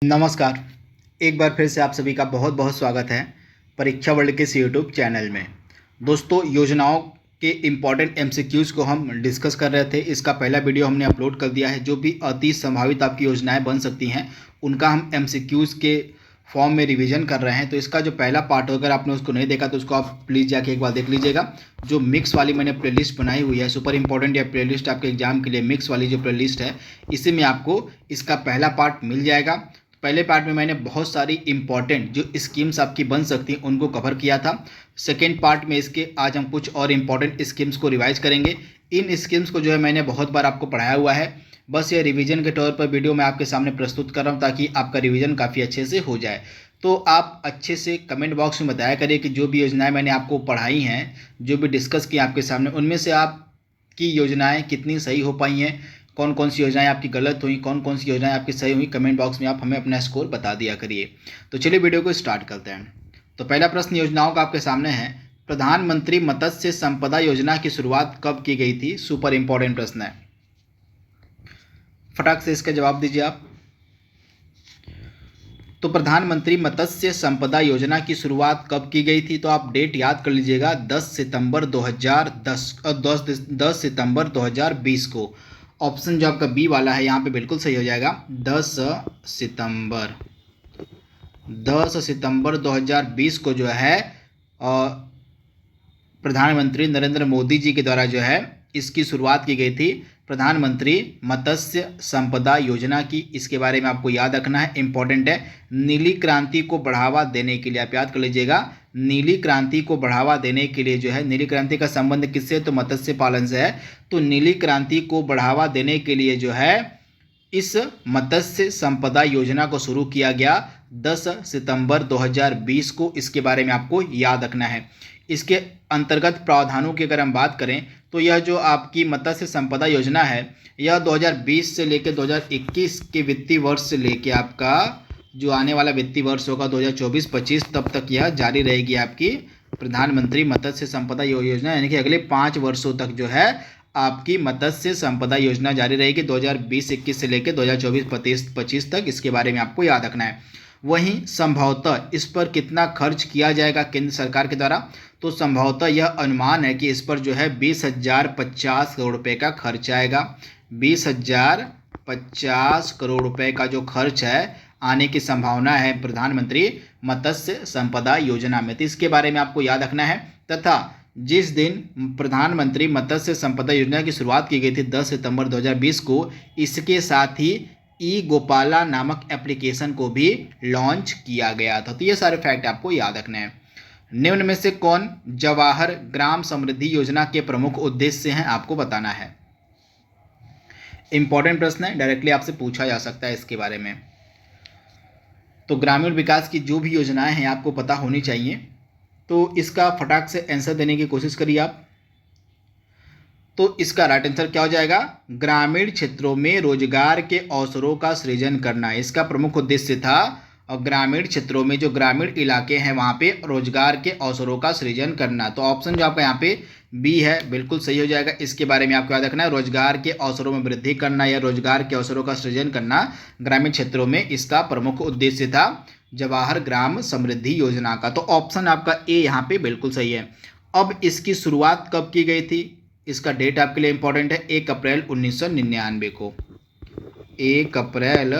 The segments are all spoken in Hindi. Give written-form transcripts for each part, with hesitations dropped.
नमस्कार। एक बार फिर से आप सभी का बहुत बहुत स्वागत है परीक्षा वर्ल्ड के इस यूट्यूब चैनल में। दोस्तों, योजनाओं के इम्पॉर्टेंट एमसीक्यूज़ को हम डिस्कस कर रहे थे। इसका पहला वीडियो हमने अपलोड कर दिया है। जो भी अति संभावित आपकी योजनाएं बन सकती हैं उनका हम एमसीक्यूज़ के फॉर्म में रिवीजन कर रहे हैं। तो इसका जो पहला पार्ट, अगर आपने उसको नहीं देखा तो उसको आप प्लीज़ जाके एक बार देख लीजिएगा। जो मिक्स वाली मैंने प्लेलिस्ट बनाई हुई है, सुपर इंपॉर्टेंट या प्लेलिस्ट आपके एग्जाम के लिए मिक्स वाली जो प्लेलिस्ट है, इसी में आपको इसका पहला पार्ट मिल जाएगा। पहले पार्ट में मैंने बहुत सारी इंपॉर्टेंट जो स्कीम्स आपकी बन सकती हैं उनको कवर किया था। सेकेंड पार्ट में इसके आज हम कुछ और इंपॉर्टेंट स्कीम्स को रिवाइज करेंगे। इन स्कीम्स को जो है मैंने बहुत बार आपको पढ़ाया हुआ है, बस ये रिवीजन के तौर पर वीडियो मैं आपके सामने प्रस्तुत कर रहा हूँ ताकि आपका रिवीजन काफ़ी अच्छे से हो जाए। तो आप अच्छे से कमेंट बॉक्स में बताया करिए कि जो भी योजनाएं मैंने आपको पढ़ाई हैं, जो भी डिस्कस की आपके सामने, उनमें से आपकी योजनाएं कितनी सही हो पाई हैं, कौन कौन सी योजनाएं आपकी गलत हुई, कौन कौन सी योजनाएं आपकी सही हुई। कमेंट बॉक्स में आप हमें अपना स्कोर बता दिया करिए। तो चलिए वीडियो को स्टार्ट करते हैं। तो पहला प्रश्न योजनाओं का आपके सामने है, प्रधानमंत्री मत्स्य संपदा योजना की शुरुआत कब की गई थी? सुपर इंपॉर्टेंट प्रश्न है, फटाक से इसका जवाब दीजिए आप। तो प्रधानमंत्री मत्स्य संपदा योजना की शुरुआत कब की गई थी? तो आप डेट याद कर लीजिएगा, 10 सितंबर 2020 को। ऑप्शन जो आपका बी वाला है यहाँ पे बिल्कुल सही हो जाएगा। 10 सितंबर 2020 को जो है प्रधानमंत्री नरेंद्र मोदी जी के द्वारा जो है इसकी शुरुआत की गई थी, प्रधानमंत्री मत्स्य संपदा योजना की। इसके बारे में आपको याद रखना है, इंपॉर्टेंट है। नीली क्रांति को बढ़ावा देने के लिए आप याद कर लीजिएगा, नीली क्रांति को बढ़ावा देने के लिए जो है, नीली क्रांति का संबंध किससे? तो मत्स्य पालन से है। तो नीली क्रांति को बढ़ावा देने के लिए जो है इस मत्स्य संपदा योजना को शुरू किया गया 10 सितंबर 2020 को। इसके बारे में आपको याद रखना है। इसके अंतर्गत प्रावधानों की अगर हम बात करें तो यह जो आपकी मत्स्य संपदा योजना है, यह 2020 से लेकर 2021 के वित्तीय वर्ष से लेकर आपका जो आने वाला वित्तीय वर्ष होगा 2024-25 तब तक यह जारी रहेगी आपकी प्रधानमंत्री मत्स्य संपदा योजना। यानी कि अगले 5 वर्षों तक जो है आपकी मत्स्य संपदा योजना जारी रहेगी, 2020-21 से लेकर 2024-25 तक। इसके बारे में आपको याद रखना है। वहीं संभवतः इस पर कितना खर्च किया जाएगा केंद्र सरकार के द्वारा? तो संभवतः यह अनुमान है कि इस पर जो है 20,050 करोड़ रुपए का खर्च आएगा। 20,050 करोड़ रुपए का जो खर्च है आने की संभावना है प्रधानमंत्री मत्स्य संपदा योजना में। तो इसके बारे में आपको याद रखना है। तथा जिस दिन प्रधानमंत्री मत्स्य संपदा योजना की शुरुआत की गई थी 10 सितंबर 2020 को, इसके साथ ही ई गोपाला नामक एप्लीकेशन को भी लॉन्च किया गया था। तो ये सारे फैक्ट आपको याद रखने हैं। निम्न में से कौन जवाहर ग्राम समृद्धि योजना के प्रमुख उद्देश्य हैं? आपको बताना है। इंपॉर्टेंट प्रश्न है, डायरेक्टली आपसे पूछा जा सकता है इसके बारे में। तो ग्रामीण विकास की जो भी योजनाएं हैं आपको पता होनी चाहिए। तो इसका फटाक से आंसर देने की कोशिश करिए आप। तो इसका राइट आंसर क्या हो जाएगा? ग्रामीण क्षेत्रों में रोजगार के अवसरों का सृजन करना इसका प्रमुख उद्देश्य था। और ग्रामीण क्षेत्रों में जो ग्रामीण इलाके हैं वहाँ पे रोजगार के अवसरों का सृजन करना। तो ऑप्शन जो आपका यहाँ पे बी है बिल्कुल सही हो जाएगा। इसके बारे में आपको याद रखना है, रोजगार के अवसरों में वृद्धि करना या रोजगार के अवसरों का सृजन करना ग्रामीण क्षेत्रों में इसका प्रमुख उद्देश्य था जवाहर ग्राम समृद्धि योजना का। तो ऑप्शन आपका ए यहाँ पे बिल्कुल सही है। अब इसकी शुरुआत कब की गई थी? इसका डेट आपके लिए इंपॉर्टेंट है, 1 अप्रैल 1999 को। 1 अप्रैल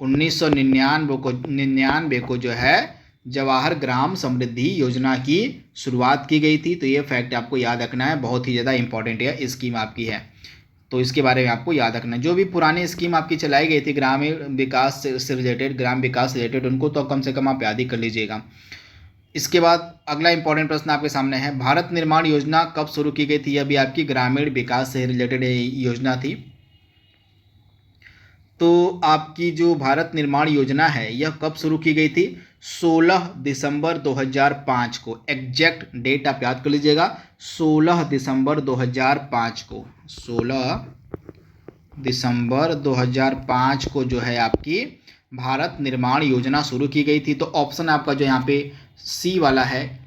1999 को जो है जवाहर ग्राम समृद्धि योजना की शुरुआत की गई थी। तो ये फैक्ट आपको याद रखना है, बहुत ही ज़्यादा इंपॉर्टेंट है स्कीम आपकी है। तो इसके बारे में आपको याद रखना है। जो भी पुरानी स्कीम आपकी चलाई गई थी ग्रामीण विकास से रिलेटेड, ग्राम विकास से रिलेटेड, उनको तो कम से कम आप याद ही कर लीजिएगा। इसके बाद अगला इंपॉर्टेंट प्रश्न आपके सामने है, भारत निर्माण योजना कब शुरू की गई थी? यह भी आपकी ग्रामीण विकास से रिलेटेड योजना थी। तो आपकी जो भारत निर्माण योजना है यह कब शुरू की गई थी? 16 दिसंबर 2005 को। एग्जैक्ट डेट आप याद कर लीजिएगा, 16 दिसंबर 2005 को। 16 दिसंबर 2005 को जो है आपकी भारत निर्माण योजना शुरू की गई थी। तो ऑप्शन आपका जो यहाँ पे सी वाला है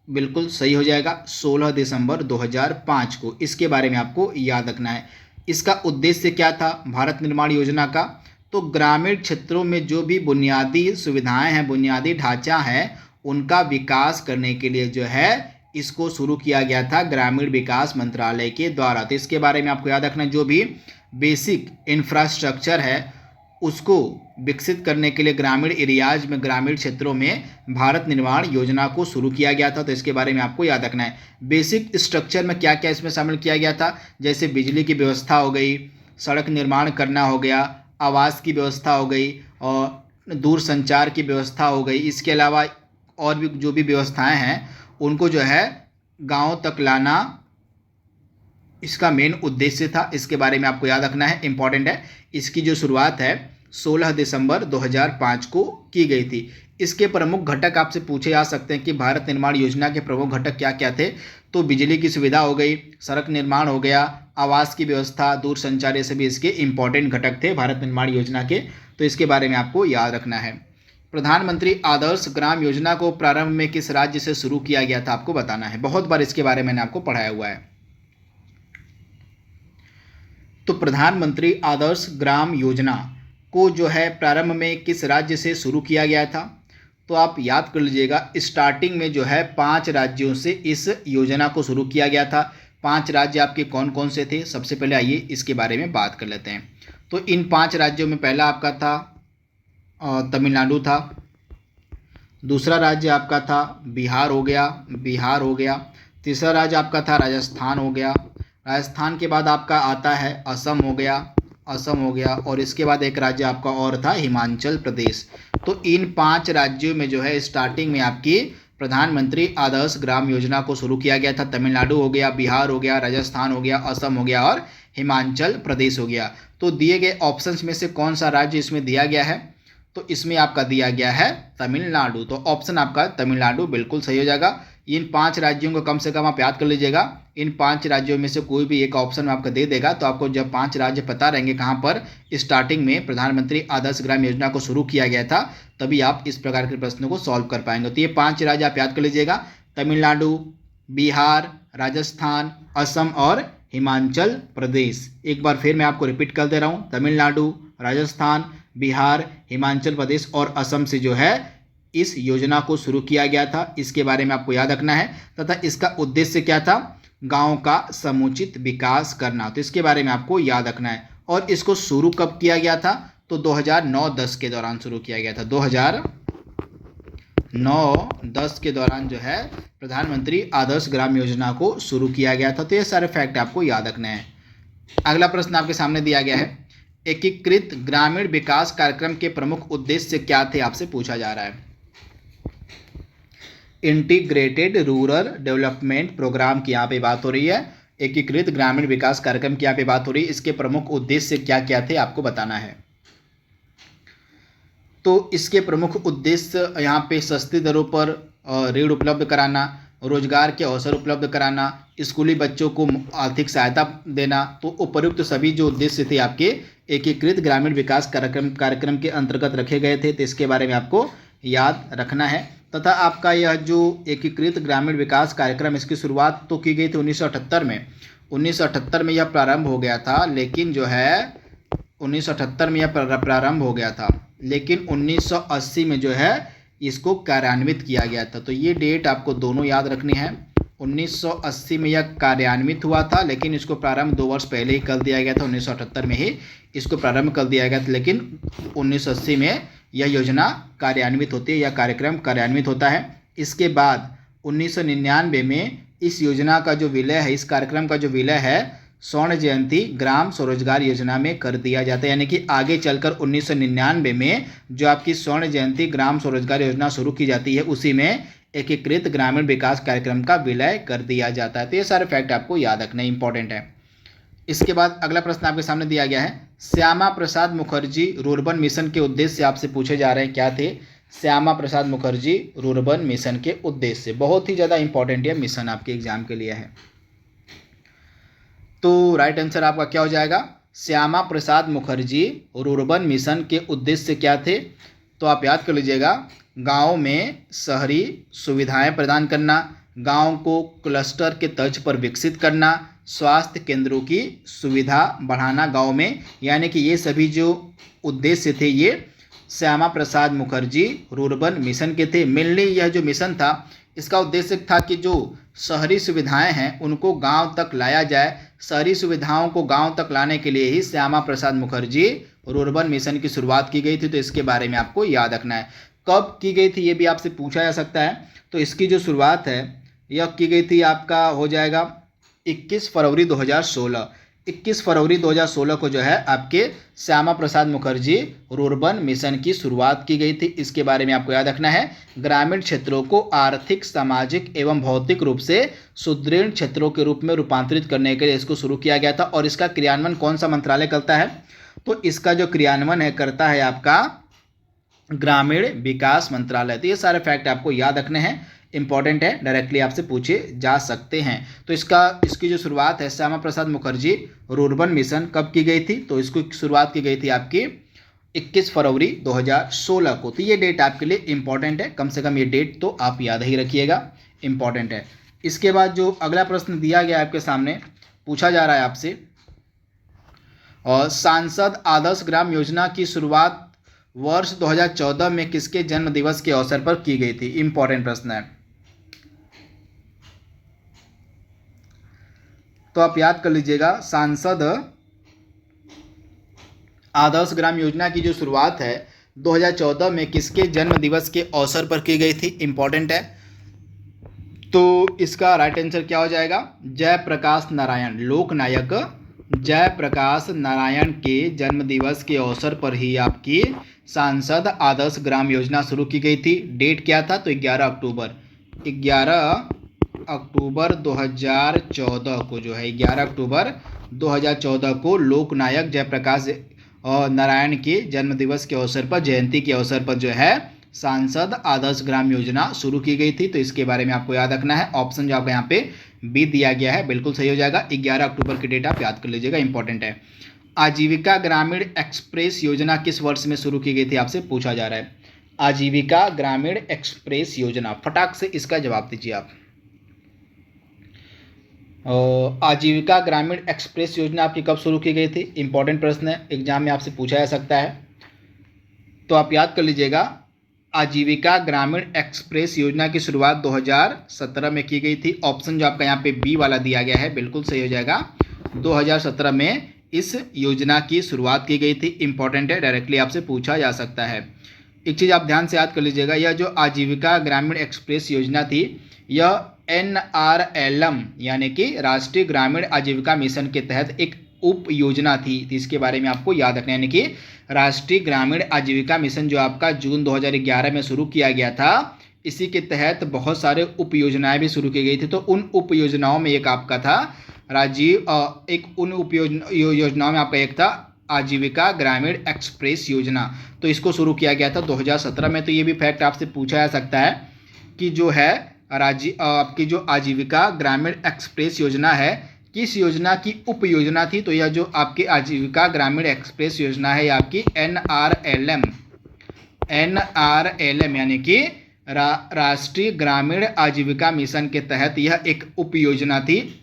बिल्कुल सही हो जाएगा, 16 दिसंबर 2005 को। इसके बारे में आपको याद रखना है। इसका उद्देश्य क्या था भारत निर्माण योजना का? तो ग्रामीण क्षेत्रों में जो भी बुनियादी सुविधाएं हैं, बुनियादी ढांचा है, उनका विकास करने के लिए जो है इसको शुरू किया गया था ग्रामीण विकास मंत्रालय के द्वारा। तो इसके बारे में आपको याद रखना, जो भी बेसिक इंफ्रास्ट्रक्चर है उसको विकसित करने के लिए ग्रामीण एरियाज में, ग्रामीण क्षेत्रों में भारत निर्माण योजना को शुरू किया गया था। तो इसके बारे में आपको याद रखना है। बेसिक स्ट्रक्चर में क्या क्या इसमें शामिल किया गया था, जैसे बिजली की व्यवस्था हो गई, सड़क निर्माण करना हो गया, आवास की व्यवस्था हो गई और दूर संचार की व्यवस्था हो गई। इसके अलावा और भी जो भी व्यवस्थाएं हैं उनको जो है गांव तक लाना इसका मेन उद्देश्य था। इसके बारे में आपको याद रखना है, इंपॉर्टेंट है। इसकी जो शुरुआत है 16 दिसंबर 2005 को की गई थी। इसके प्रमुख घटक आपसे पूछे जा सकते हैं कि भारत निर्माण योजना के प्रमुख घटक क्या क्या थे। तो बिजली की सुविधा हो गई, सड़क निर्माण हो गया, आवास की व्यवस्था, दूर संचार, ये सभी इसके इंपॉर्टेंट घटक थे भारत निर्माण योजना के। तो इसके बारे में आपको याद रखना है। प्रधानमंत्री आदर्श ग्राम योजना को प्रारंभ में किस राज्य से शुरू किया गया था, आपको बताना है। बहुत बार इसके बारे में मैंने आपको पढ़ाया हुआ है। तो प्रधानमंत्री आदर्श ग्राम योजना को जो है प्रारंभ में किस राज्य से शुरू किया गया था, तो आप याद कर लीजिएगा। स्टार्टिंग में जो है 5 राज्यों से इस योजना को शुरू किया गया था। 5 राज्य आपके कौन कौन से थे, सबसे पहले आइए इसके बारे में बात कर लेते हैं। तो इन 5 राज्यों में पहला आपका था तमिलनाडु था, दूसरा राज्य आपका था बिहार हो गया, तीसरा राज्य आपका था राजस्थान हो गया, राजस्थान के बाद आपका आता है असम हो गया और इसके बाद एक राज्य आपका और था हिमाचल प्रदेश। तो इन 5 राज्यों में जो है स्टार्टिंग में आपकी प्रधानमंत्री आदर्श ग्राम योजना को शुरू किया गया था। तमिलनाडु हो गया, बिहार हो गया, राजस्थान हो गया, असम हो गया और हिमाचल प्रदेश हो गया। तो दिए गए ऑप्शंस में से कौन सा राज्य इसमें दिया गया है, तो इसमें आपका दिया गया है तमिलनाडु। तो ऑप्शन आपका तमिलनाडु बिल्कुल सही हो जाएगा। इन 5 राज्यों को कम से कम आप याद कर लीजिएगा। इन 5 राज्यों में से कोई भी एक ऑप्शन आपका दे देगा, तो आपको जब 5 राज्य पता रहेंगे कहाँ पर स्टार्टिंग में प्रधानमंत्री आदर्श ग्राम योजना को शुरू किया गया था, तभी आप इस प्रकार के प्रश्नों को सॉल्व कर पाएंगे। तो ये 5 राज्य आप याद कर लीजिएगा, तमिलनाडु, बिहार, राजस्थान, असम और हिमाचल प्रदेश। एक बार फिर मैं आपको रिपीट कर दे रहा हूँ, तमिलनाडु, राजस्थान, बिहार, हिमाचल प्रदेश और असम से जो है इस योजना को शुरू किया गया था। इसके बारे में आपको याद रखना है तथा इसका उद्देश्य क्या था, गांव का समुचित विकास करना। तो इसके बारे में आपको याद रखना है। और इसको शुरू कब किया गया था, तो 2009-10 के दौरान शुरू किया गया था। 2009-10 के दौरान जो है प्रधानमंत्री आदर्श ग्राम योजना को शुरू किया गया था। तो ये सारे फैक्ट आपको याद रखने हैं। अगला प्रश्न आपके सामने दिया गया है, एकीकृत ग्रामीण विकास कार्यक्रम के प्रमुख उद्देश्य क्या थे, आपसे पूछा जा रहा है। इंटीग्रेटेड रूरल डेवलपमेंट प्रोग्राम की यहाँ पे बात हो रही है। एकीकृत ग्रामीण विकास कार्यक्रम की यहाँ पे बात हो रही है। इसके प्रमुख उद्देश्य क्या क्या थे, आपको बताना है। तो इसके प्रमुख उद्देश्य यहाँ पे सस्ती दरों पर ऋण उपलब्ध कराना, रोजगार के अवसर उपलब्ध कराना, स्कूली बच्चों को आर्थिक सहायता देना। तो उपयुक्त सभी जो उद्देश्य थे आपके एकीकृत ग्रामीण विकास कार्यक्रम के अंतर्गत रखे गए थे। तो इसके बारे में आपको याद रखना है। तथा आपका यह जो एकीकृत ग्रामीण विकास कार्यक्रम, इसकी शुरुआत तो की गई थी 1978 में। 1978 में यह प्रारंभ हो गया था, लेकिन जो है 1978 में यह प्रारंभ हो गया था, लेकिन 1980 में जो है इसको कार्यान्वित किया गया था। तो ये डेट आपको दोनों याद रखनी है। 1980 में यह कार्यान्वित हुआ था, लेकिन इसको प्रारंभ 2 वर्ष पहले ही कर दिया गया था। 1978 में ही इसको प्रारंभ कर दिया गया था, लेकिन 1980 में यह योजना कार्यान्वित होती है, यह कार्यक्रम कार्यान्वित होता है। इसके बाद 1999 में इस योजना का जो विलय है, इस कार्यक्रम का जो विलय है स्वर्ण जयंती ग्राम स्वरोजगार योजना में कर दिया जाता है। यानी कि आगे चलकर 1999 में जो आपकी स्वर्ण जयंती ग्राम स्वरोजगार योजना शुरू की जाती है, उसी में एकीकृत ग्रामीण विकास कार्यक्रम का विलय कर दिया जाता है। तो ये सारे फैक्ट आपको याद रखना इंपॉर्टेंट है। इसके बाद अगला प्रश्न आपके सामने दिया गया है, श्यामा प्रसाद मुखर्जी रुर्बन मिशन के उद्देश्य आपसे पूछे जा रहे हैं, क्या थे श्यामा प्रसाद मुखर्जी रुर्बन मिशन के उद्देश्य। बहुत ही ज़्यादा इंपॉर्टेंट है मिशन, आपके एग्जाम के लिए है। तो राइट आंसर आपका क्या हो जाएगा, श्यामा प्रसाद मुखर्जी रुर्बन मिशन के उद्देश्य क्या थे। तो आप याद कर लीजिएगा, गाँव में शहरी सुविधाएं प्रदान करना, गाँव को क्लस्टर के तर्ज पर विकसित करना, स्वास्थ्य केंद्रों की सुविधा बढ़ाना गांव में। यानी कि ये सभी जो उद्देश्य थे ये श्यामा प्रसाद मुखर्जी रूर्बन मिशन के थे। मेनली यह जो मिशन था इसका उद्देश्य था कि जो शहरी सुविधाएं हैं उनको गांव तक लाया जाए। शहरी सुविधाओं को गांव तक लाने के लिए ही श्यामा प्रसाद मुखर्जी रूर्बन मिशन की शुरुआत की गई थी। तो इसके बारे में आपको याद रखना है। कब की गई थी ये भी आपसे पूछा जा सकता है। तो इसकी जो शुरुआत है यह की गई थी आपका हो जाएगा 21 फरवरी 2016। 21 फरवरी 2016 को जो है आपके श्यामा प्रसाद मुखर्जी रूर्बन मिशन की शुरुआत की गई थी। इसके बारे में आपको याद रखना है। ग्रामीण क्षेत्रों को आर्थिक, सामाजिक एवं भौतिक रूप से सुदृढ़ क्षेत्रों के रूप में रूपांतरित करने के लिए इसको शुरू किया गया था। और इसका क्रियान्वयन कौन सा मंत्रालय करता है? तो इसका जो क्रियान्वयन है करता है आपका ग्रामीण विकास मंत्रालय। तो ये सारे फैक्ट आपको याद रखने हैं, इंपॉर्टेंट है, डायरेक्टली आपसे पूछे जा सकते हैं। तो इसकी जो शुरुआत है श्यामा प्रसाद मुखर्जी रूर्बन मिशन कब की गई थी? तो इसकी शुरुआत की गई थी आपकी 21 फरवरी 2016 को। तो ये डेट आपके लिए इंपॉर्टेंट है, कम से कम ये डेट तो आप याद ही रखिएगा, इंपॉर्टेंट है। इसके बाद जो अगला प्रश्न दिया गया आपके सामने पूछा जा रहा है आपसे, और सांसद आदर्श ग्राम योजना की शुरुआत वर्ष 2014 में किसके जन्म दिवस के अवसर पर की गई थी? इंपॉर्टेंट प्रश्न है, तो आप याद कर लीजिएगा। सांसद आदर्श ग्राम योजना की जो शुरुआत है 2014 में किसके जन्म दिवस के अवसर पर की गई थी? इंपॉर्टेंट है। तो इसका राइट आंसर क्या हो जाएगा? जयप्रकाश नारायण, लोकनायक जयप्रकाश नारायण के जन्म दिवस के अवसर पर ही आपकी सांसद आदर्श ग्राम योजना शुरू की गई थी। डेट क्या था? तो 11 अक्टूबर 2014 को जो है 11 अक्टूबर 2014 को लोकनायक जयप्रकाश नारायण के जन्म दिवस के अवसर पर, जयंती के अवसर पर जो है सांसद आदर्श ग्राम योजना शुरू की गई थी। तो इसके बारे में आपको याद रखना है। ऑप्शन जो आपको यहाँ पे बी दिया गया है बिल्कुल सही हो जाएगा। 11 अक्टूबर की डेट आप याद कर लीजिएगा, इंपॉर्टेंट है। आजीविका ग्रामीण एक्सप्रेस योजना किस वर्ष में शुरू की गई थी? आपसे पूछा जा रहा है। आजीविका ग्रामीण एक्सप्रेस योजना, फटाक से इसका जवाब दीजिए आप। आजीविका ग्रामीण एक्सप्रेस योजना आपकी कब शुरू की गई थी? इंपॉर्टेंट प्रश्न है, एग्जाम में आपसे पूछा जा सकता है। तो आप याद कर लीजिएगा, आजीविका ग्रामीण एक्सप्रेस योजना की शुरुआत 2017 में की गई थी। ऑप्शन जो आपका यहाँ पे बी वाला दिया गया है बिल्कुल सही हो जाएगा। 2017 में इस योजना की शुरुआत की गई थी, इंपॉर्टेंट है, डायरेक्टली आपसे पूछा जा सकता है। एक चीज़ आप ध्यान से याद कर लीजिएगा, यह जो आजीविका ग्रामीण एक्सप्रेस योजना थी यह NRLM यानी कि राष्ट्रीय ग्रामीण आजीविका मिशन के तहत एक उप योजना थी। तो इसके बारे में आपको याद रखना है, यानी कि राष्ट्रीय ग्रामीण आजीविका मिशन जो आपका जून 2011 में शुरू किया गया था, इसी के तहत बहुत सारे उप योजनाएं भी शुरू की गई थी। तो उन उप योजनाओं में एक आपका था योजनाओं में आपका एक था आजीविका ग्रामीण एक्सप्रेस योजना। तो इसको शुरू किया गया था 2017 में। तो ये भी फैक्ट आपसे पूछा जा सकता है कि जो है आपकी जो आजीविका ग्रामीण एक्सप्रेस योजना है किस योजना की उप योजना थी? तो यह जो आपकी आजीविका ग्रामीण एक्सप्रेस योजना है यह आपकी NRLM यानी कि राष्ट्रीय ग्रामीण आजीविका मिशन के तहत यह एक उप योजना थी।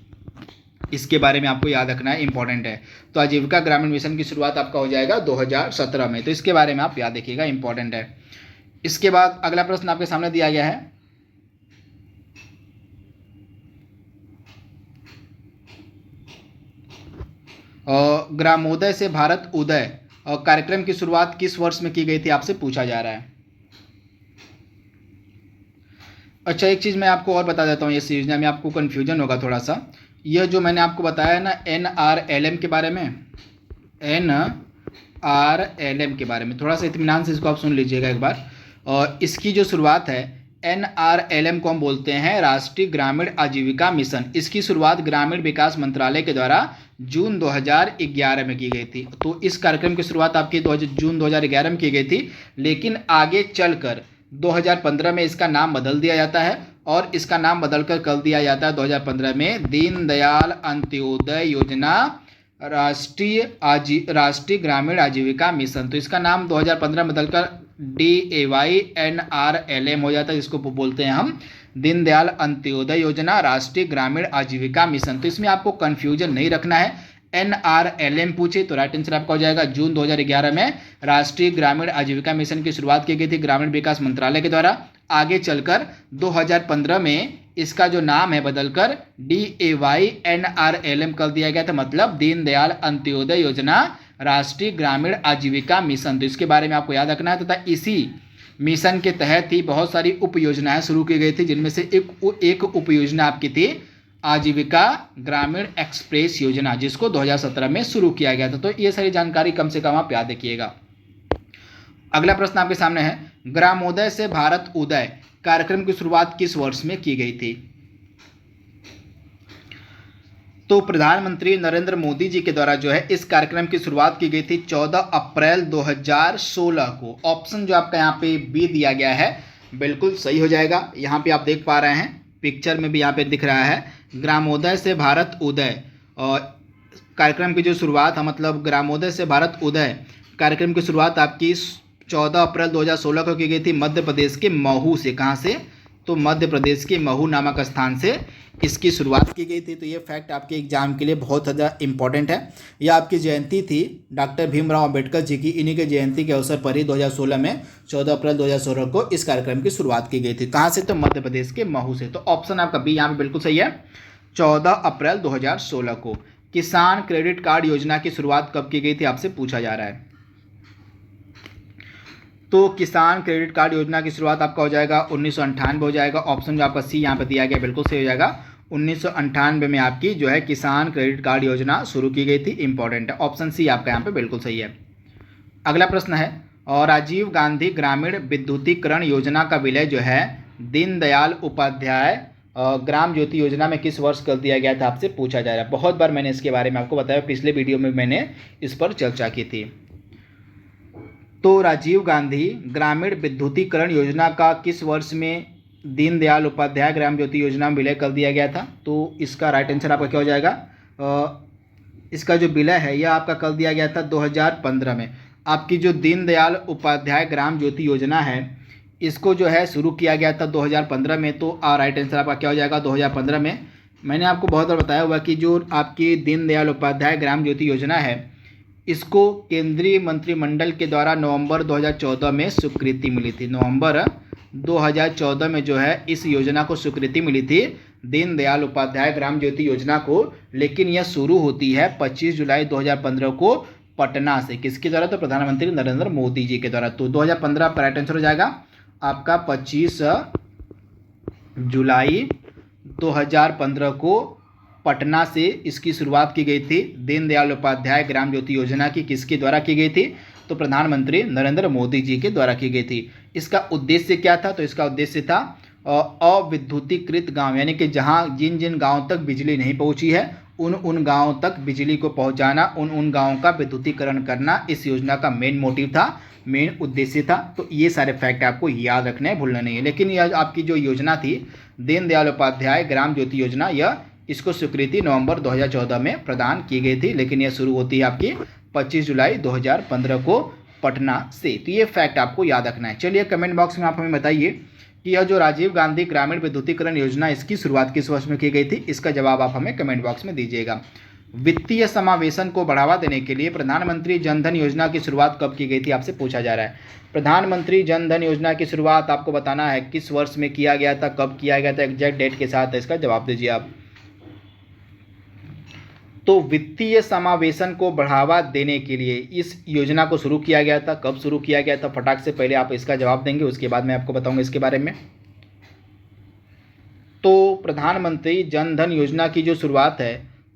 इसके बारे में आपको याद रखना है, इंपॉर्टेंट है। तो आजीविका ग्रामीण मिशन की शुरुआत आपका हो जाएगा 2017 में। तो इसके बारे में आप याद रखिएगा, इंपॉर्टेंट है। इसके बाद अगला प्रश्न आपके सामने दिया गया है, ग्रामोदय से भारत उदय कार्यक्रम की शुरुआत किस वर्ष में की गई थी? आपसे पूछा जा रहा है। अच्छा, एक चीज़ मैं आपको और बता देता हूँ, इस योजना में आपको कन्फ्यूजन होगा थोड़ा सा। यह जो मैंने आपको बताया ना NRLM के बारे में, NRLM के बारे में थोड़ा सा इत्मीनान से इसको आप सुन लीजिएगा एक बार। और इसकी जो शुरुआत है NRLM को हम बोलते हैं राष्ट्रीय ग्रामीण आजीविका मिशन। इसकी शुरुआत ग्रामीण विकास मंत्रालय के द्वारा जून 2011 में की गई थी। तो इस कार्यक्रम की शुरुआत आपकी जून 2011 में की गई थी, लेकिन आगे चलकर 2015 में इसका नाम बदल दिया जाता है और इसका नाम बदलकर कर दिया जाता है 2015 में दीनदयाल अंत्योदय योजना राष्ट्रीय ग्रामीण आजीविका मिशन। तो इसका नाम 2015 में बदलकर DAYNRLM हो जाता है, जिसको बोलते हैं हम दीनदयाल अंत्योदय योजना राष्ट्रीय ग्रामीण आजीविका मिशन। तो इसमें आपको कंफ्यूजन नहीं रखना है, NRLM पूछे तो राइट आंसर आपका हो जाएगा जून 2011 में राष्ट्रीय ग्रामीण आजीविका मिशन की शुरुआत की गई थी ग्रामीण विकास मंत्रालय के द्वारा। आगे चलकर 2015 में इसका जो नाम है बदलकर DAYNRLM कर दिया गया था, मतलब दीनदयाल अंत्योदय योजना राष्ट्रीय ग्रामीण आजीविका मिशन। तो इसके बारे में आपको याद रखना है तथा इसी मिशन के तहत ही बहुत सारी उप योजनाएं शुरू की गई थी, जिनमें से एक उप योजना आपकी थी आजीविका ग्रामीण एक्सप्रेस योजना, जिसको 2017 में शुरू किया गया था। तो ये सारी जानकारी कम से कम आप याद रखिएगा। अगला प्रश्न आपके सामने है, ग्रामोदय से भारत उदय कार्यक्रम की शुरुआत किस वर्ष में की गई थी? तो प्रधानमंत्री नरेंद्र मोदी जी के द्वारा जो है इस कार्यक्रम की शुरुआत की गई थी 14 अप्रैल 2016 को। ऑप्शन जो आपका यहाँ पे बी दिया गया है बिल्कुल सही हो जाएगा। यहाँ पे आप देख पा रहे हैं, पिक्चर में भी यहाँ पे दिख रहा है ग्रामोदय से भारत उदय और कार्यक्रम की जो शुरुआत है, मतलब ग्रामोदय से भारत उदय कार्यक्रम की शुरुआत आपकी 14 अप्रैल 2016 को की गई थी मध्य प्रदेश के महू से। कहाँ से? तो मध्य प्रदेश के महू नामक स्थान से इसकी शुरुआत की गई थी। तो ये फैक्ट आपके एग्जाम के लिए बहुत ज़्यादा इंपॉर्टेंट है। यह आपकी जयंती थी डॉक्टर भीमराव अंबेडकर जी की, इन्हीं के जयंती के अवसर पर ही 2016 में 14 अप्रैल 2016 को इस कार्यक्रम की शुरुआत की गई थी। कहाँ से? तो मध्य प्रदेश के महू से। तो ऑप्शन आपका बी यहाँ पे बिल्कुल सही है, 14 अप्रैल 2016 को। किसान क्रेडिट कार्ड योजना की शुरुआत कब की गई थी आपसे पूछा जा रहा है। तो किसान क्रेडिट कार्ड योजना की शुरुआत आपका हो जाएगा 1998 हो जाएगा। ऑप्शन जो आपका सी यहाँ पे दिया गया बिल्कुल सही हो जाएगा। 1998 में आपकी जो है किसान क्रेडिट कार्ड योजना शुरू की गई थी। इंपॉर्टेंट है, ऑप्शन सी आपका यहाँ पे बिल्कुल सही है। अगला प्रश्न है, और राजीव गांधी ग्रामीण विद्युतीकरण योजना का विलय जो है दीनदयाल उपाध्याय ग्राम ज्योति योजना में किस वर्ष कर दिया गया था आपसे पूछा जा रहा है। बहुत बार मैंने इसके बारे में आपको बताया, पिछले वीडियो में मैंने इस पर चर्चा की थी। तो राजीव गांधी ग्रामीण विद्युतीकरण योजना का किस वर्ष में दीनदयाल उपाध्याय ग्राम ज्योति योजना में विलय कर दिया गया था? तो इसका राइट आंसर आपका क्या हो जाएगा? इसका जो विलय है यह आपका कर दिया गया था 2015 में। आपकी जो दीनदयाल उपाध्याय ग्राम ज्योति योजना है इसको जो है शुरू किया गया था 2015 में। तो राइट आंसर आपका क्या हो जाएगा? 2015 में। मैंने आपको बहुत बार बताया हुआ कि जो आपकी दीनदयाल उपाध्याय ग्राम ज्योति योजना है इसको केंद्रीय मंत्रिमंडल के द्वारा नवंबर 2014 में स्वीकृति मिली थी। नवंबर 2014 में जो है इस योजना को स्वीकृति मिली थी दीनदयाल उपाध्याय ग्राम ज्योति योजना को। लेकिन यह शुरू होती है 25 जुलाई 2015 को पटना से। किसके द्वारा? तो प्रधानमंत्री नरेंद्र मोदी जी के द्वारा। तो 2015 आपका राइट आंसर हो जाएगा आपका 25 जुलाई 2015 को पटना से इसकी शुरुआत की गई थी दीनदयाल उपाध्याय ग्राम ज्योति योजना की। किसके द्वारा की गई थी? तो प्रधानमंत्री नरेंद्र मोदी जी के द्वारा की गई थी। इसका उद्देश्य क्या था? तो इसका उद्देश्य था अविद्युतीकृत गांव, यानी कि जहां जिन जिन गांवों तक बिजली नहीं पहुंची है उन गांवों तक बिजली को पहुंचाना, उन गांवों का विद्युतीकरण करना इस योजना का मेन मोटिव था, मेन उद्देश्य था। तो ये सारे फैक्ट आपको याद रखने हैं, भूलना नहीं है। लेकिन यह आपकी जो योजना थी दीनदयाल उपाध्याय ग्राम ज्योति योजना, यह इसको स्वीकृति नवंबर 2014 में प्रदान की गई थी। लेकिन यह शुरू होती है आपकी 25 जुलाई 2015 को पटना से। तो ये फैक्ट आपको याद रखना है। चलिए कमेंट बॉक्स में आप हमें बताइए कि यह जो राजीव गांधी ग्रामीण विद्युतीकरण योजना इसकी शुरुआत किस वर्ष में की गई थी? इसका जवाब आप हमें कमेंट बॉक्स में दीजिएगा। वित्तीय समावेशन को बढ़ावा देने के लिए प्रधानमंत्री जन धन योजना की शुरुआत कब की गई थी आपसे पूछा जा रहा है। प्रधानमंत्री जन धन योजना की शुरुआत आपको बताना है किस वर्ष में किया गया था, कब किया गया था, एग्जैक्ट डेट के साथ इसका जवाब दीजिए आप। तो वित्तीय समावेशन को बढ़ावा देने के लिए इस योजना को शुरू किया गया था। कब शुरू किया गया था? फटाक से पहले आप इसका जवाब देंगे, उसके बाद मैं आपको बताऊंगा इसके बारे में। तो प्रधानमंत्री जन धन योजना की जो शुरुआत है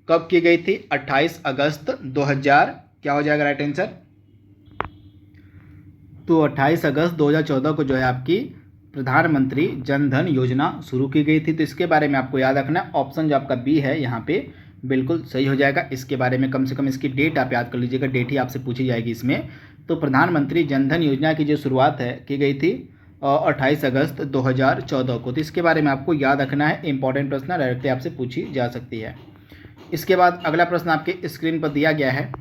कब की गई थी? 28 अगस्त 2000। क्या हो जाएगा राइट आंसर? तो 28 अगस्त 2014 को जो है आपकी प्रधानमंत्री जन धन योजना शुरू की गई थी। तो इसके बारे में आपको याद रखना है। ऑप्शन जो आपका बी है यहाँ पे बिल्कुल सही हो जाएगा। इसके बारे में कम से कम इसकी डेट आप याद कर लीजिएगा, डेट ही आपसे पूछी जाएगी इसमें। तो प्रधानमंत्री जन धन योजना की जो शुरुआत है की गई थी 28 अगस्त 2014 को। तो इसके बारे में आपको याद रखना है। इंपॉर्टेंट प्रश्न डायरेक्टली आपसे पूछी जा सकती है। इसके बाद अगला प्रश्न आपके स्क्रीन पर दिया गया है।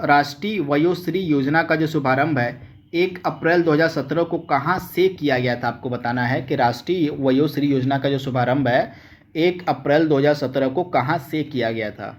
राष्ट्रीय वयोश्री योजना का जो शुभारंभ है 1 अप्रैल 2017 को कहाँ से किया गया था? आपको बताना है कि राष्ट्रीय वयोश्री योजना का जो शुभारंभ है 1 अप्रैल 2017 को कहाँ से किया गया था।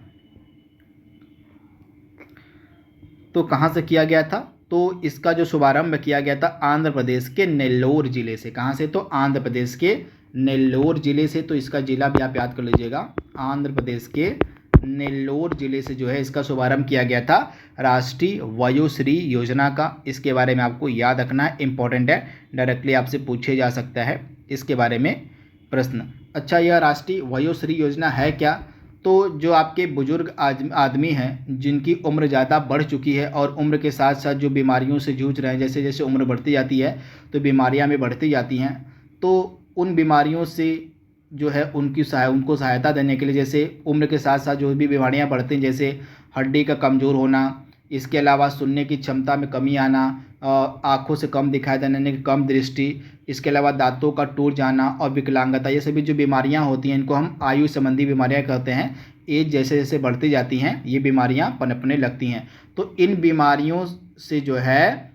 तो कहाँ से किया गया था? तो इसका जो शुभारंभ किया गया था आंध्र प्रदेश के नेल्लोर जिले से। कहाँ से? तो आंध्र प्रदेश के नेल्लोर जिले से। तो इसका जिला भी आप याद कर लीजिएगा, आंध्र प्रदेश के नेल्लोर जिले से जो है इसका शुभारंभ किया गया था राष्ट्रीय वयोश्री योजना का। इसके बारे में आपको याद रखना है, इंपॉर्टेंट है, डायरेक्टली आपसे पूछे जा सकता है इसके बारे में प्रश्न। अच्छा, यह राष्ट्रीय वयोश्री योजना है क्या? तो जो आपके बुजुर्ग आदमी हैं जिनकी उम्र ज़्यादा बढ़ चुकी है और उम्र के साथ साथ जो बीमारियों से जूझ रहे हैं, जैसे जैसे उम्र बढ़ती जाती है तो बीमारियां भी बढ़ती जाती हैं, तो उन बीमारियों से जो है उनको सहायता देने के लिए, जैसे उम्र के साथ साथ जो भी बीमारियां बढ़ती हैं, जैसे हड्डी का कमज़ोर होना, इसके अलावा सुनने की क्षमता में कमी आना, आँखों से कम दिखाई देने की कम दृष्टि, इसके अलावा दांतों का टूट जाना और विकलांगता, ये सभी जो बीमारियां होती हैं इनको हम आयु संबंधी बीमारियां कहते हैं। एज जैसे जैसे बढ़ती जाती हैं ये बीमारियां पनपने लगती हैं। तो इन बीमारियों से जो है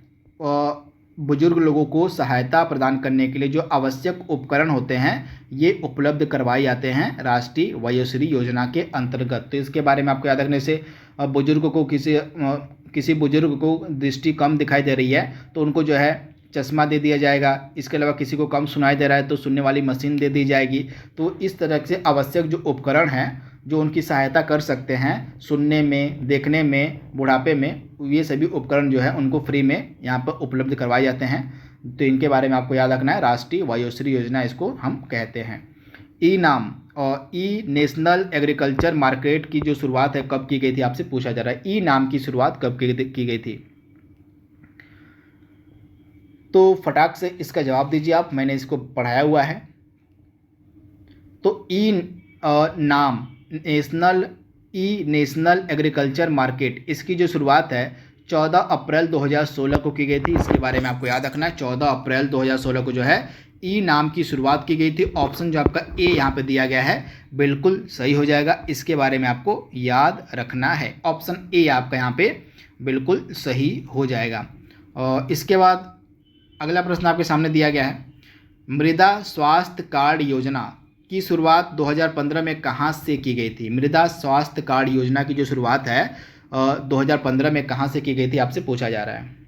बुजुर्ग लोगों को सहायता प्रदान करने के लिए जो आवश्यक उपकरण होते हैं ये उपलब्ध करवाए जाते हैं राष्ट्रीय वयोश्री योजना के अंतर्गत। तो इसके बारे में आपको याद रखने से बुजुर्ग को किसी बुजुर्ग को दृष्टि कम दिखाई दे रही है तो उनको जो है चश्मा दे दिया जाएगा। इसके अलावा किसी को कम सुनाई दे रहा है तो सुनने वाली मशीन दे दी जाएगी। तो इस तरह से आवश्यक जो उपकरण हैं जो उनकी सहायता कर सकते हैं सुनने में, देखने में, बुढ़ापे में, ये सभी उपकरण जो है उनको फ्री में यहाँ पर उपलब्ध करवाए जाते हैं। तो इनके बारे में आपको याद रखना है, राष्ट्रीय वयोश्री योजना इसको हम कहते हैं। ई नाम और ई नेशनल एग्रीकल्चर मार्केट की जो शुरुआत है कब की गई थी, आपसे पूछा जा रहा है। ई नाम की शुरुआत कब की गई थी? तो फटाक से इसका जवाब दीजिए आप, मैंने इसको पढ़ाया हुआ है। तो ई नाम नेशनल एग्रीकल्चर मार्केट, इसकी जो शुरुआत है 14 अप्रैल 2016 को की गई थी। इसके बारे में आपको याद रखना है, 14 अप्रैल 2016 को जो है ई नाम की शुरुआत की गई थी। ऑप्शन जो आपका ए यहाँ पे दिया गया है बिल्कुल सही हो जाएगा, इसके बारे में आपको याद रखना है। ऑप्शन ए आपका यहाँ पे बिल्कुल सही हो जाएगा। और इसके बाद अगला प्रश्न आपके सामने दिया गया है, मृदा स्वास्थ्य कार्ड योजना की शुरुआत 2015 में कहाँ से की गई थी? मृदा स्वास्थ्य कार्ड योजना की जो शुरुआत है 2015 में कहाँ से की गई थी, आपसे पूछा जा रहा है।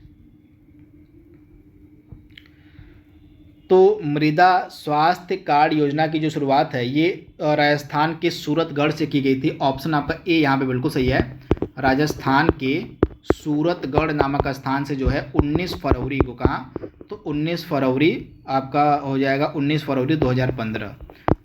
तो मृदा स्वास्थ्य कार्ड योजना की जो शुरुआत है ये राजस्थान के सूरतगढ़ से की गई थी। ऑप्शन आपका ए यहाँ पे बिल्कुल सही है, राजस्थान के सूरतगढ़ नामक स्थान से जो है 19 फरवरी को, कहाँ? तो 19 फरवरी आपका हो जाएगा 19 फरवरी 2015।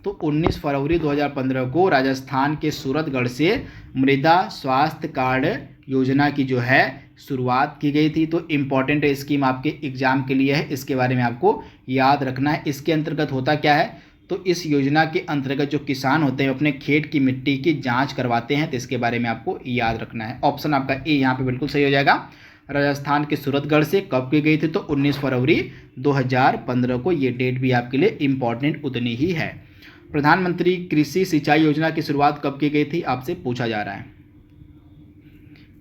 तो 19 फरवरी 2015 को राजस्थान के सूरतगढ़ से मृदा स्वास्थ्य कार्ड योजना की जो है शुरुआत की गई थी। तो इम्पॉर्टेंट स्कीम आपके एग्जाम के लिए है, इसके बारे में आपको याद रखना है। इसके अंतर्गत होता क्या है, तो इस योजना के अंतर्गत जो किसान होते हैं अपने खेत की मिट्टी की जांच करवाते हैं, तो इसके बारे में आपको याद रखना है। ऑप्शन आपका ए यहाँ पे बिल्कुल सही हो जाएगा। राजस्थान के सूरतगढ़ से कब की गई थी? तो 19 फरवरी 2015 को। ये डेट भी आपके लिए इम्पॉर्टेंट उतनी ही है। प्रधानमंत्री कृषि सिंचाई योजना की शुरुआत कब की गई थी, आपसे पूछा जा रहा है।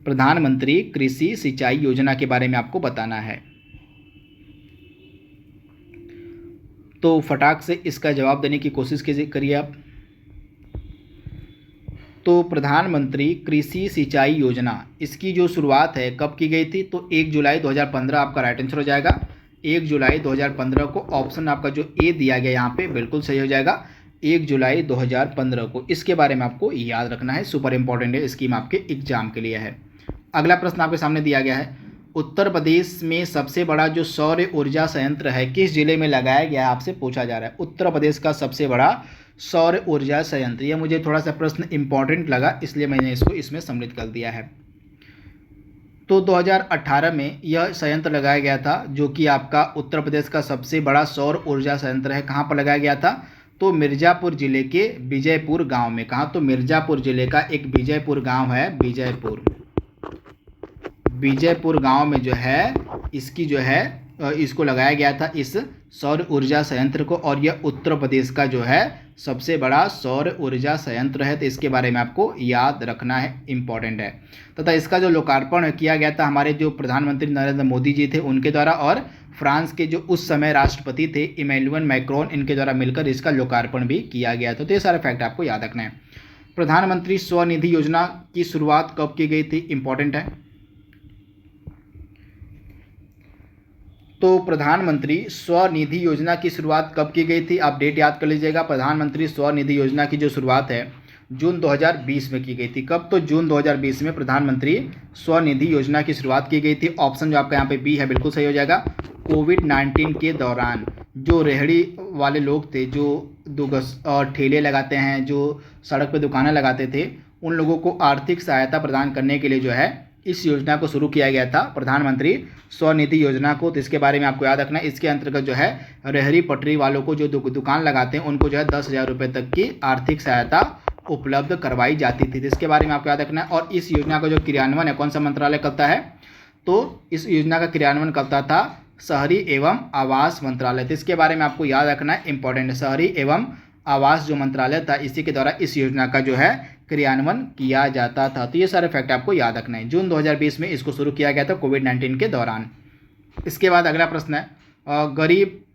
प्रधानमंत्री कृषि सिंचाई योजना के बारे में आपको बताना है। तो फटाक से इसका जवाब देने की कोशिश करिए आप। तो प्रधानमंत्री कृषि सिंचाई योजना, इसकी जो शुरुआत है कब की गई थी? तो 1 जुलाई 2015 आपका राइट आंसर हो जाएगा। 1 जुलाई 2015 को। ऑप्शन आपका जो ए दिया गया यहाँ पे बिल्कुल सही हो जाएगा, 1 जुलाई 2015 को। इसके बारे में आपको याद रखना है, सुपर इंपॉर्टेंट है, स्कीम आपके एग्जाम के लिए है। अगला प्रश्न आपके सामने दिया गया है, उत्तर प्रदेश में सबसे बड़ा जो सौर ऊर्जा संयंत्र है किस जिले में लगाया गया है, आपसे पूछा जा रहा है। उत्तर प्रदेश का सबसे बड़ा सौर ऊर्जा संयंत्र, यह मुझे थोड़ा सा प्रश्न इंपॉर्टेंट लगा इसलिए मैंने इसको इसमें सम्मिलित कर दिया है। तो 2018 में यह संयंत्र लगाया गया था जो कि आपका उत्तर प्रदेश का सबसे बड़ा सौर ऊर्जा संयंत्र है। कहाँ पर लगाया गया था? तो मिर्ज़ापुर जिले के विजयपुर गांव में। कहाँ? तो मिर्ज़ापुर जिले का एक विजयपुर गांव है, विजयपुर गांव में जो है इसकी जो है इसको लगाया गया था इस सौर ऊर्जा संयंत्र को, और यह उत्तर प्रदेश का जो है सबसे बड़ा सौर ऊर्जा संयंत्र है। तो इसके बारे में आपको याद रखना है, इम्पॉर्टेंट है। तथा इसका जो लोकार्पण किया गया था हमारे जो प्रधानमंत्री नरेंद्र मोदी जी थे उनके द्वारा, और फ्रांस के जो उस समय राष्ट्रपति थे इमैनुअल मैक्रोन, इनके द्वारा मिलकर इसका लोकार्पण भी किया गया था। तो ये सारे फैक्ट आपको याद रखना है। प्रधानमंत्री स्वनिधि योजना की शुरुआत कब की गई थी, इम्पॉर्टेंट है। तो प्रधानमंत्री स्वनिधि योजना की शुरुआत कब की गई थी? आप डेट याद कर लीजिएगा। प्रधानमंत्री स्वनिधि योजना की जो शुरुआत है जून 2020 में की गई थी। कब? तो जून 2020 में प्रधानमंत्री स्वनिधि योजना की शुरुआत की गई थी। ऑप्शन जो आपका यहाँ पे बी है बिल्कुल सही हो जाएगा। कोविड-19 के दौरान जो रेहड़ी वाले लोग थे, जो ठेले लगाते हैं, जो सड़क पर दुकानें लगाते थे, उन लोगों को आर्थिक सहायता प्रदान करने के लिए जो है इस योजना को शुरू किया गया था, प्रधानमंत्री स्वनिधि योजना को। तो इसके बारे में आपको याद रखना है। इसके अंतर्गत जो है रेहड़ी पटरी वालों को, जो दुकान लगाते हैं, उनको जो है 10,000 रुपये तक की आर्थिक सहायता उपलब्ध करवाई जाती थी। तो इसके बारे में आपको याद रखना है। और इस योजना का जो क्रियान्वयन है कौन सा मंत्रालय करता है? तो इस योजना का क्रियान्वयन करता था शहरी एवं आवास मंत्रालय। तो इसके बारे में आपको याद रखना है, इंपॉर्टेंट है। शहरी एवं आवास जो मंत्रालय था, इसी के द्वारा इस योजना का जो है क्रियान्वयन किया जाता था। तो ये सारे फैक्ट आपको याद रखना है। जून 2020 में इसको शुरू किया गया था कोविड-19 के दौरान। इसके बाद अगला प्रश्न है,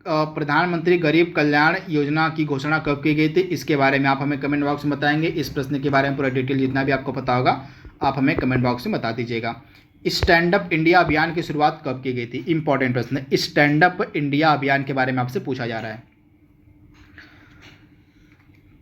प्रधानमंत्री गरीब कल्याण योजना की घोषणा कब की गई थी? इसके बारे में आप हमें कमेंट बॉक्स में बताएंगे। इस प्रश्न के बारे में पूरा डिटेल जितना भी आपको पता होगा आप हमें कमेंट बॉक्स में बता दीजिएगा। स्टैंड अप इंडिया अभियान की शुरुआत कब की गई थी? इंपॉर्टेंट प्रश्न है। स्टैंड अप इंडिया अभियान के बारे में आपसे पूछा जा रहा है।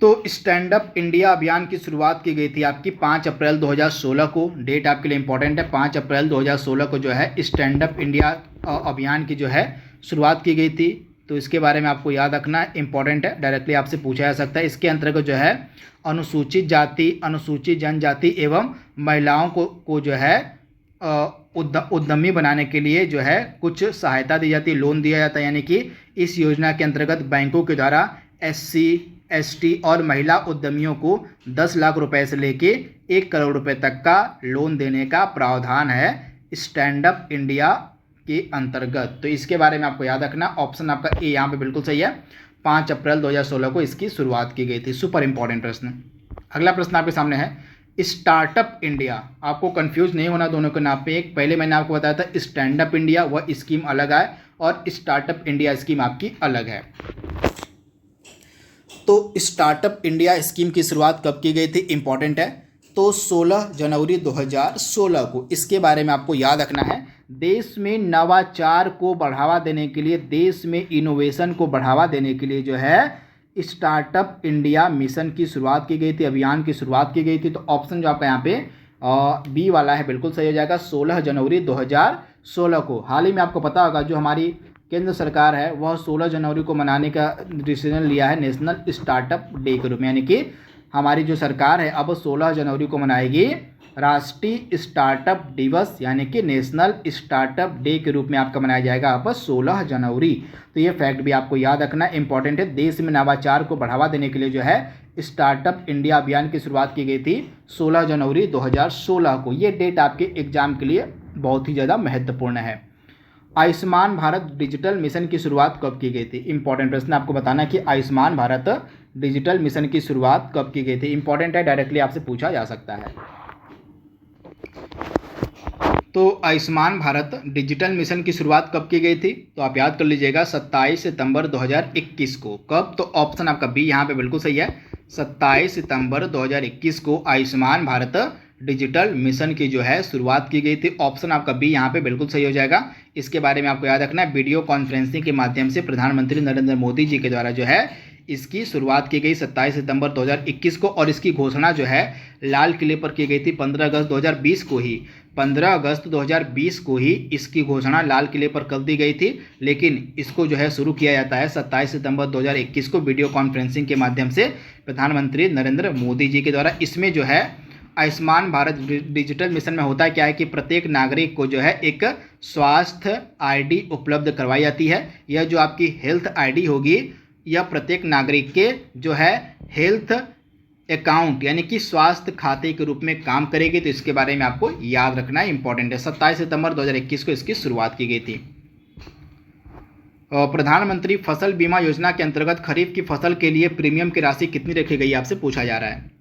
तो स्टैंड अप इंडिया अभियान की शुरुआत की गई थी आपकी 5 अप्रैल 2016 को। डेट आपके लिए इंपॉर्टेंट है। 5 अप्रैल 2016 को जो है स्टैंड अप इंडिया अभियान की जो है शुरुआत की गई थी। तो इसके बारे में आपको याद रखना है, इंपॉर्टेंट है, डायरेक्टली आपसे पूछा जा सकता है। इसके अंतर्गत जो है अनुसूचित जाति, अनुसूचित जनजाति एवं महिलाओं को जो है उद्यमी बनाने के लिए जो है कुछ सहायता दी जाती है, लोन दिया जाता है। यानी कि इस योजना के अंतर्गत बैंकों के द्वारा SC, ST और महिला उद्यमियों को 10 लाख रुपए से लेके 1 करोड़ रुपए तक का लोन देने का प्रावधान है स्टैंड अप इंडिया के अंतर्गत। तो इसके बारे में आपको याद रखना। ऑप्शन आपका ए यहाँ पे बिल्कुल सही है। 5 अप्रैल 2016 को इसकी शुरुआत की गई थी। सुपर इंपॉर्टेंट प्रश्न। अगला प्रश्न आपके सामने है स्टार्टअप इंडिया। आपको कंफ्यूज नहीं होना दोनों के नाम पे। एक पहले मैंने आपको बताया था स्टैंड अप इंडिया, वह स्कीम अलग है, और स्टार्टअप इंडिया स्कीम आपकी अलग है। तो स्टार्टअप इंडिया स्कीम की शुरुआत कब की गई थी? इंपॉर्टेंट है। तो 16 जनवरी 2016 को। इसके बारे में आपको याद रखना है। देश में नवाचार को बढ़ावा देने के लिए, देश में इनोवेशन को बढ़ावा देने के लिए जो है स्टार्टअप इंडिया मिशन की शुरुआत की गई थी, अभियान की शुरुआत की गई थी। तो ऑप्शन जो आपका यहाँ पे बी वाला है बिल्कुल सही हो जाएगा। 16 जनवरी 2016 को। हाल ही में आपको पता होगा जो हमारी केंद्र सरकार है वह 16 जनवरी को मनाने का डिसीजन लिया है नेशनल स्टार्टअप डे के रूप में। यानी कि हमारी जो सरकार है अब 16 जनवरी को मनाएगी राष्ट्रीय स्टार्टअप दिवस, यानी कि नेशनल स्टार्टअप डे के रूप में आपका मनाया जाएगा अब 16 जनवरी। तो ये फैक्ट भी आपको याद रखना इंपॉर्टेंट है। देश में नवाचार को बढ़ावा देने के लिए जो है स्टार्टअप इंडिया अभियान की शुरुआत की गई थी 16 जनवरी 2016 को। ये डेट आपके एग्जाम के लिए बहुत ही ज़्यादा महत्वपूर्ण है। आयुष्मान भारत डिजिटल मिशन की शुरुआत कब की गई थी? इंपॉर्टेंट प्रश्न आपको बताना कि आयुष्मान भारत डिजिटल मिशन की शुरुआत कब की गई थी। इंपॉर्टेंट है, डायरेक्टली आपसे पूछा जा सकता है। तो आयुष्मान भारत डिजिटल मिशन की शुरुआत कब की गई थी? तो आप याद कर लीजिएगा 27 सितंबर 2021 को। कब? तो ऑप्शन आपका बी यहाँ पे बिल्कुल सही है। 27 सितंबर 2021 को आयुष्मान भारत डिजिटल मिशन की जो है शुरुआत की गई थी। ऑप्शन आपका बी यहाँ पे बिल्कुल सही हो जाएगा। इसके बारे में आपको याद रखना है, वीडियो कॉन्फ्रेंसिंग के माध्यम से प्रधानमंत्री नरेंद्र मोदी जी के द्वारा जो है इसकी शुरुआत की गई 27 सितंबर 2021 को। और इसकी घोषणा जो है लाल किले पर की गई थी 15 अगस्त 2020 को ही। 15 अगस्त 2020 को ही इसकी घोषणा लाल किले पर कर दी गई थी, लेकिन इसको जो है शुरू किया जाता है 27 सितंबर 2021 को वीडियो कॉन्फ्रेंसिंग के माध्यम से प्रधानमंत्री नरेंद्र मोदी जी के द्वारा। इसमें जो है आयुष्मान भारत डिजिटल मिशन में होता है क्या है कि प्रत्येक नागरिक को जो है एक स्वास्थ्य ID उपलब्ध करवाई जाती है। यह जो आपकी हेल्थ ID होगी यह प्रत्येक नागरिक के जो है हेल्थ अकाउंट यानी कि स्वास्थ्य खाते के रूप में काम करेगी। तो इसके बारे में आपको याद रखना इंपॉर्टेंट है। 27 सितंबर 2021 को इसकी शुरुआत की गई थी। प्रधानमंत्री फसल बीमा योजना के अंतर्गत खरीफ की फसल के लिए प्रीमियम की राशि कितनी रखी गई आपसे पूछा जा रहा है।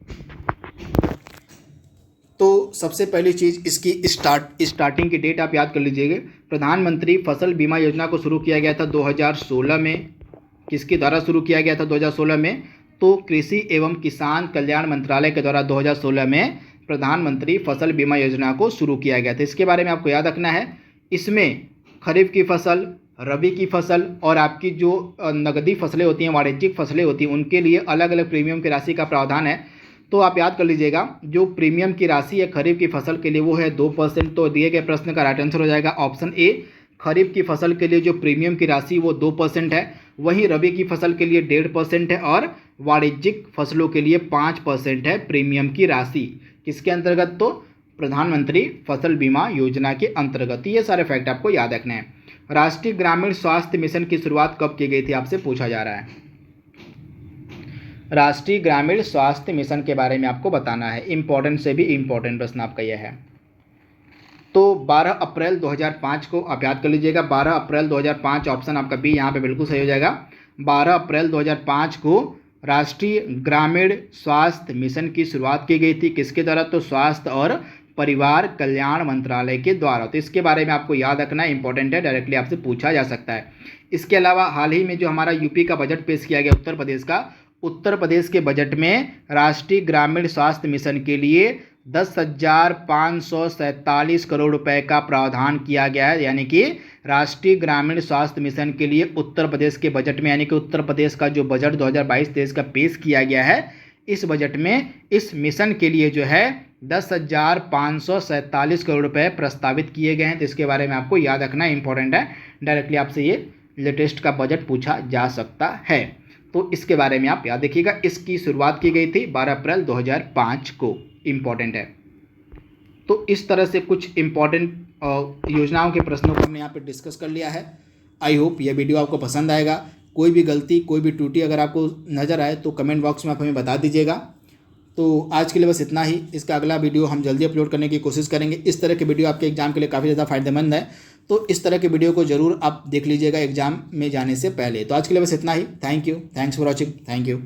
तो सबसे पहली चीज़ इसकी स्टार्टिंग की डेट आप याद कर लीजिएगा। प्रधानमंत्री फसल बीमा योजना को शुरू किया गया था 2016 में। किसके द्वारा शुरू किया गया था 2016 में? तो कृषि एवं किसान कल्याण मंत्रालय के द्वारा 2016 में प्रधानमंत्री फसल बीमा योजना को शुरू किया गया था। इसके बारे में आपको याद रखना है। इसमें खरीफ की फसल, रबी की फसल और आपकी जो नकदी फसलें होती हैं, वाणिज्यिक फसलें होती हैं, उनके लिए अलग अलग प्रीमियम की राशि का प्रावधान है। तो आप याद कर लीजिएगा, जो प्रीमियम की राशि है खरीफ की फसल के लिए वो है 2%। तो दिए गए प्रश्न का राइट आंसर हो जाएगा ऑप्शन ए। खरीफ की फसल के लिए जो प्रीमियम की राशि वो 2% है, वहीं रबी की फसल के लिए 1.5% है और वाणिज्यिक फसलों के लिए 5% है प्रीमियम की राशि। किसके अंतर्गत? तो प्रधानमंत्री फसल बीमा योजना के अंतर्गत। ये सारे फैक्ट आपको याद रखने हैं। राष्ट्रीय ग्रामीण स्वास्थ्य मिशन की शुरुआत कब की गई थी, आपसे पूछा जा रहा है। राष्ट्रीय ग्रामीण स्वास्थ्य मिशन के बारे में आपको बताना है। इंपॉर्टेंट से भी इंपॉर्टेंट प्रश्न आपका यह है। तो 12 अप्रैल 2005 को आप याद कर लीजिएगा। 12 अप्रैल 2005 ऑप्शन आपका बी यहाँ पे बिल्कुल सही हो जाएगा। 12 अप्रैल 2005 को राष्ट्रीय ग्रामीण स्वास्थ्य मिशन की शुरुआत की गई थी। किसके द्वारा? तो स्वास्थ्य और परिवार कल्याण मंत्रालय के द्वारा। तो इसके बारे में आपको याद रखना इंपॉर्टेंट है, डायरेक्टली आपसे पूछा जा सकता है। इसके अलावा हाल ही में जो हमारा यूपी का बजट पेश किया गया उत्तर प्रदेश का, उत्तर प्रदेश के बजट में राष्ट्रीय ग्रामीण स्वास्थ्य मिशन के लिए 10,547 करोड़ रुपए का प्रावधान किया गया है। यानी कि राष्ट्रीय ग्रामीण स्वास्थ्य मिशन के लिए उत्तर प्रदेश के बजट में, यानी कि उत्तर प्रदेश का जो बजट 2022-23 का पेश किया गया है, इस बजट में इस मिशन के लिए जो है 10,547 करोड़ रुपए प्रस्तावित किए गए हैं। तो इसके बारे में आपको याद रखना इंपॉर्टेंट है, डायरेक्टली आपसे ये लेटेस्ट का बजट पूछा जा सकता है। तो इसके बारे में आप याद रखिएगा। इसकी शुरुआत की गई थी 12 अप्रैल 2005 को। इम्पॉर्टेंट है। तो इस तरह से कुछ इम्पॉर्टेंट योजनाओं के प्रश्नों को हमने यहाँ पे डिस्कस कर लिया है। आई होप यह वीडियो आपको पसंद आएगा। कोई भी गलती, कोई भी त्रुटि अगर आपको नज़र आए तो कमेंट बॉक्स में आप हमें बता दीजिएगा। तो आज के लिए बस इतना ही। इसका अगला वीडियो हम जल्दी अपलोड करने की कोशिश करेंगे। इस तरह के वीडियो आपके एग्जाम के लिए काफ़ी ज़्यादा फायदेमंद है, तो इस तरह के वीडियो को जरूर आप देख लीजिएगा एग्जाम में जाने से पहले। तो आज के लिए बस इतना ही। Thank you, thanks for watching, thank you.